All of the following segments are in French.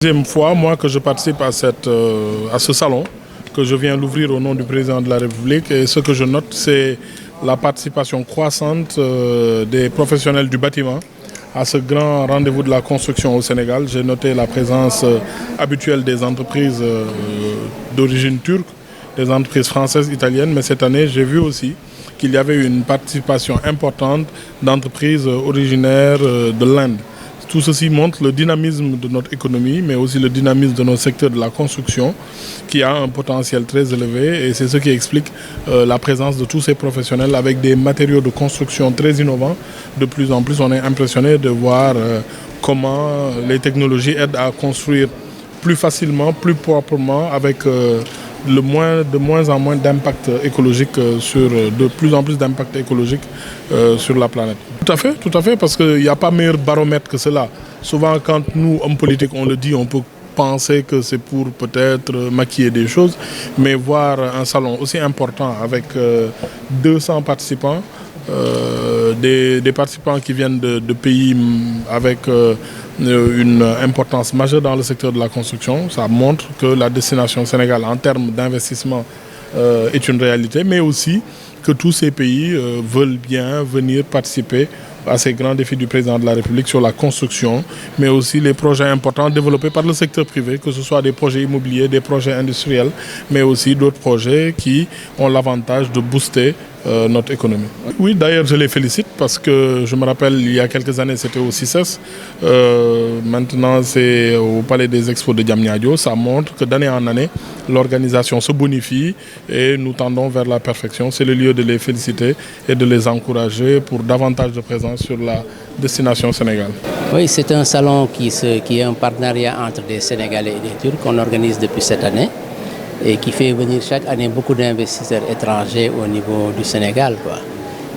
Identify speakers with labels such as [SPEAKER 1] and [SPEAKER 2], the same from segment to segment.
[SPEAKER 1] Deuxième fois, moi, que je participe à ce salon, que je viens l'ouvrir au nom du président de la République. Et ce que je note, c'est la participation croissante des professionnels du bâtiment à ce grand rendez-vous de la construction au Sénégal. J'ai noté la présence habituelle des entreprises d'origine turque, des entreprises françaises, italiennes, mais cette année, j'ai vu aussi qu'il y avait une participation importante d'entreprises originaires de l'Inde. Tout ceci montre le dynamisme de notre économie, mais aussi le dynamisme de notre secteur de la construction, qui a un potentiel très élevé. Et c'est ce qui explique la présence de tous ces professionnels avec des matériaux de construction très innovants. De plus en plus, on est impressionné de voir comment les technologies aident à construire plus facilement, plus proprement, avec de moins en moins d'impact écologique de plus en plus d'impact écologique sur la planète. Tout à fait, parce qu'il n'y a pas meilleur baromètre que cela. Souvent, quand nous, hommes politiques, on le dit, on peut penser que c'est pour peut-être maquiller des choses, mais voir un salon aussi important avec 200 participants, des participants qui viennent de pays avec une importance majeure dans le secteur de la construction. Ça montre que la destination Sénégal en termes d'investissement est une réalité, mais aussi que tous ces pays veulent bien venir participer à ces grands défis du président de la République sur la construction, mais aussi les projets importants développés par le secteur privé, que ce soit des projets immobiliers, des projets industriels, mais aussi d'autres projets qui ont l'avantage de booster notre économie. Oui, d'ailleurs, je les félicite parce que je me rappelle, il y a quelques années, c'était au CICES. Maintenant, c'est au Palais des Expos de Diamniadio. Ça montre que d'année en année, l'organisation se bonifie et nous tendons vers la perfection. C'est le lieu de les féliciter et de les encourager pour davantage de présence sur la destination Sénégal.
[SPEAKER 2] Oui, c'est un salon qui est un partenariat entre des Sénégalais et des Turcs qu'on organise depuis cette année et qui fait venir chaque année beaucoup d'investisseurs étrangers au niveau du Sénégal, quoi.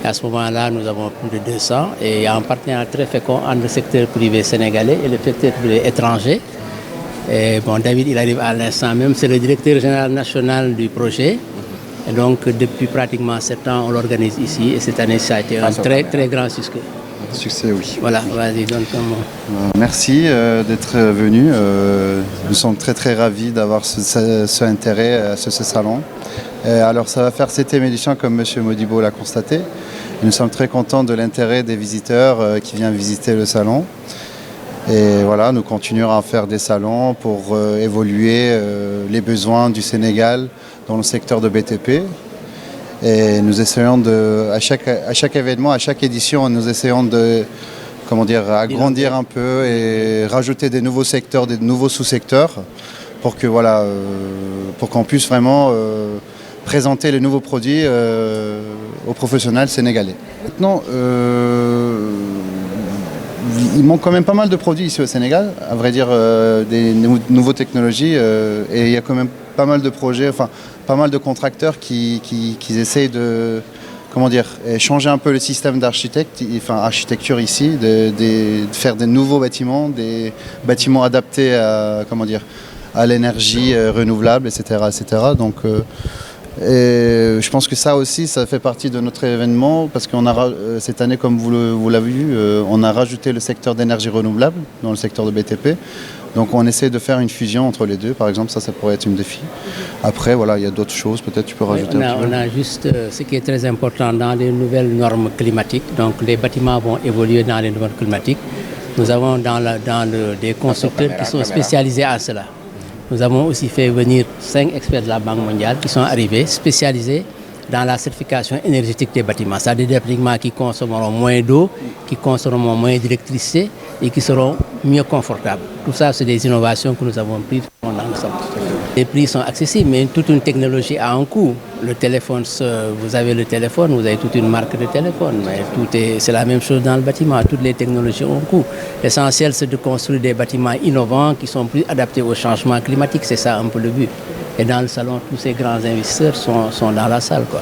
[SPEAKER 2] À ce moment-là, nous avons plus de 200 et il y a un partenariat très fécond entre le secteur privé sénégalais et le secteur privé étranger. Et bon, David, il arrive à l'instant même, c'est le directeur général national du projet. Et donc, depuis pratiquement 7 ans, on l'organise ici et cette année, ça a été un très, très grand succès.
[SPEAKER 3] Succès, oui.
[SPEAKER 2] Voilà, vas-y, donne ton mot.
[SPEAKER 3] Merci d'être venu. Nous sommes très très ravis d'avoir ce intérêt à ce salon. Alors ça va faire 7e édition comme M. Modibo l'a constaté. Nous sommes très contents de l'intérêt des visiteurs qui viennent visiter le salon. Et voilà, nous continuerons à faire des salons pour évoluer les besoins du Sénégal dans le secteur de BTP. Et nous essayons à chaque événement, à chaque édition, nous essayons de agrandir un peu et rajouter des nouveaux secteurs, des nouveaux sous-secteurs pour que pour qu'on puisse vraiment présenter les nouveaux produits aux professionnels sénégalais. Maintenant, il manque quand même pas mal de produits ici au Sénégal, à vrai dire des nouvelles technologies et il y a quand même pas mal de projets, enfin pas mal de contracteurs qui essayent de changer un peu le système architecture ici, de faire des nouveaux bâtiments, des bâtiments adaptés à l'énergie renouvelable, etc. Donc et je pense que ça aussi, ça fait partie de notre événement parce qu'on a cette année, comme vous l'avez vu, on a rajouté le secteur d'énergie renouvelable dans le secteur de BTP. Donc on essaie de faire une fusion entre les deux, par exemple, ça pourrait être un défi. Après, voilà, il y a d'autres choses, peut-être tu peux rajouter un petit peu.
[SPEAKER 2] On a juste ce qui est très important dans les nouvelles normes climatiques. Donc les bâtiments vont évoluer dans les normes climatiques. Nous avons des constructeurs qui sont spécialisés à cela. Nous avons aussi fait venir 5 experts de la Banque mondiale qui sont arrivés, spécialisés dans la certification énergétique des bâtiments. C'est-à-dire des bâtiments qui consommeront moins d'eau, qui consommeront moins d'électricité et qui seront mieux confortables. Tout ça, c'est des innovations que nous avons prises dans le secteur. Les prix sont accessibles, mais toute une technologie a un coût. Le téléphone, vous avez le téléphone, vous avez toute une marque de téléphone, mais c'est la même chose dans le bâtiment. Toutes les technologies ont un coût. L'essentiel, c'est de construire des bâtiments innovants qui sont plus adaptés au changement climatique. C'est ça un peu le but. Et dans le salon, tous ces grands investisseurs sont dans la salle, quoi.